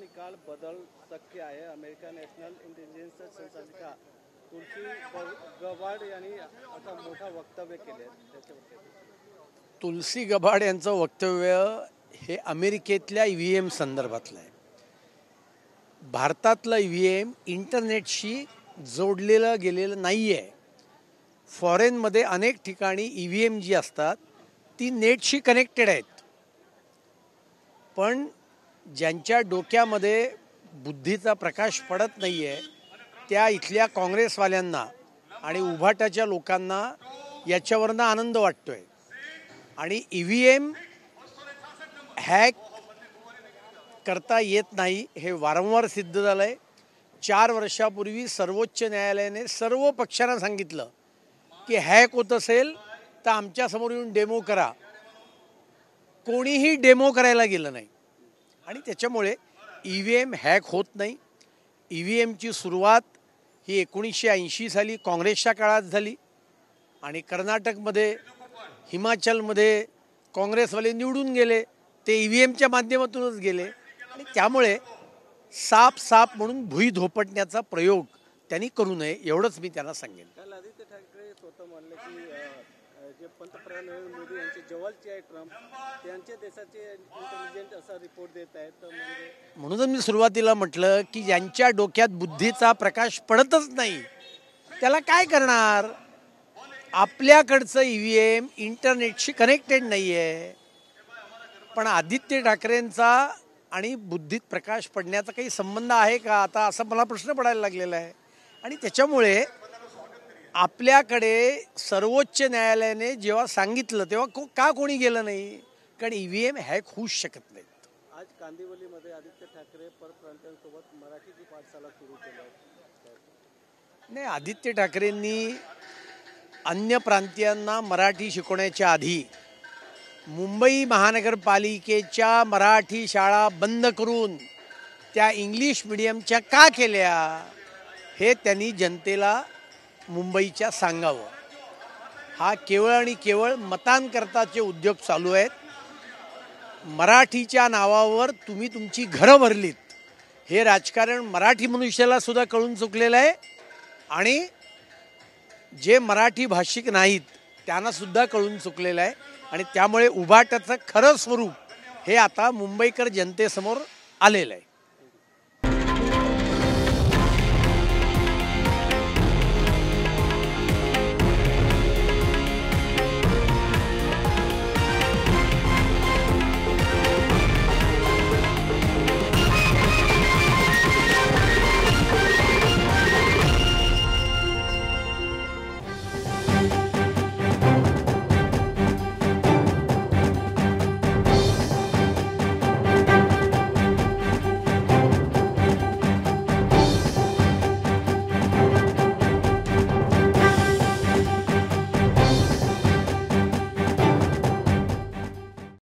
निकाल बदल शक्य आहे. अमेरिका नॅशनल इंटेलिजन्स संचालिका तुलसी गबाड यांनी आता मोठा वक्तव्य केले. तुलसी गबाड यांचं वक्तव्य हे अमेरिकेतल्या EVM संदर्भातलं आहे. भारतातलं EVM इंटरनेटशी जोडलेलं गेलेलं नाही आहे. फॉरेनमध्ये अनेक ठिकाणी EVM जी असतात ती नेटशी कनेक्टेड आहेत. पण ज्यांच्या डोक्यामध्ये बुद्धीचा प्रकाश पडत नाही आहे त्या इथल्या काँग्रेसवाल्यांना आणि उभाटाच्या लोकांना याच्यावरनं आनंद वाटतो आहे. आणि EVM हॅक करता येत नाही हे वारंवार सिद्ध झालं आहे. 4 वर्षापूर्वी सर्वोच्च न्यायालयाने सर्व पक्षांना सांगितलं की हॅक होत असेल तर आमच्यासमोर येऊन डेमो करा. कोणीही डेमो करायला गेलं नाही आणि त्याच्यामुळे EVM हॅक होत नाही. EVMची सुरुवात ही 1980 साली काँग्रेसच्या काळात झाली आणि कर्नाटकमध्ये हिमाचलमध्ये काँग्रेसवाले निवडून गेले. ते EVMच्या माध्यमातूनच गेले आणि त्यामुळे साप म्हणून भुई धोपटण्याचा प्रयोग त्यांनी करू नये एवढंच मी त्यांना सांगेन. काल आदित्य ठाकरे स्वतः म्हणले की जे पंतप्रधान नरेंद्र मोदी यांचे जवळचे आहे ट्रम्प त्यांचे देशाचे इंटेलिजन्स असा रिपोर्ट देत आहेत. तर म्हणूनच मी सुरुवातीला म्हटलं की ज्यांच्या डोक्यात बुद्धीचा प्रकाश पडतच नाही त्याला काय करणार. आपल्याकडचं EVM इंटरनेटशी कनेक्टेड नाही आहे. पण आदित्य ठाकरेंचा आणि बुद्धीत प्रकाश पडण्याचा काही संबंध आहे का आता असा मला प्रश्न पडायला लागलेला आहे. आणि त्याच्यामुळे आपल्याकडे सर्वोच्च न्यायालयाने जेव्हा सांगितलं तेव्हा का कोणी गेलं नाही. कारण EVM हॅक होऊच शकत नाहीत. आज कांदिवलीमध्ये आदित्य ठाकरे परप्रांतीयांसोबत मराठीची पाठशाला सुरू केली आहे. नाही, आदित्य ठाकरेंनी अन्य प्रांतीयांना मराठी शिकवण्याच्या आधी मुंबई महानगरपालिकेच्या मराठी शाळा बंद करून त्या इंग्लिश मिडियमच्या का केल्या हे त्यांनी जनतेला मुंबईच्या सांगावं. हा केवळ आणि केवळ मतांकरताचे उद्योग चालू आहेत. मराठीच्या नावावर तुम्ही तुमची घरं भरलीत हे राजकारण मराठी मनुष्याला सुद्धा कळून चुकलेलं आहे आणि जे मराठी भाषिक नाहीत त्यांना सुद्धा कळून चुकलेलं आहे. आणि त्यामुळे उभाटाचं खरं स्वरूप हे आता मुंबईकर जनतेसमोर आलेलं आहे.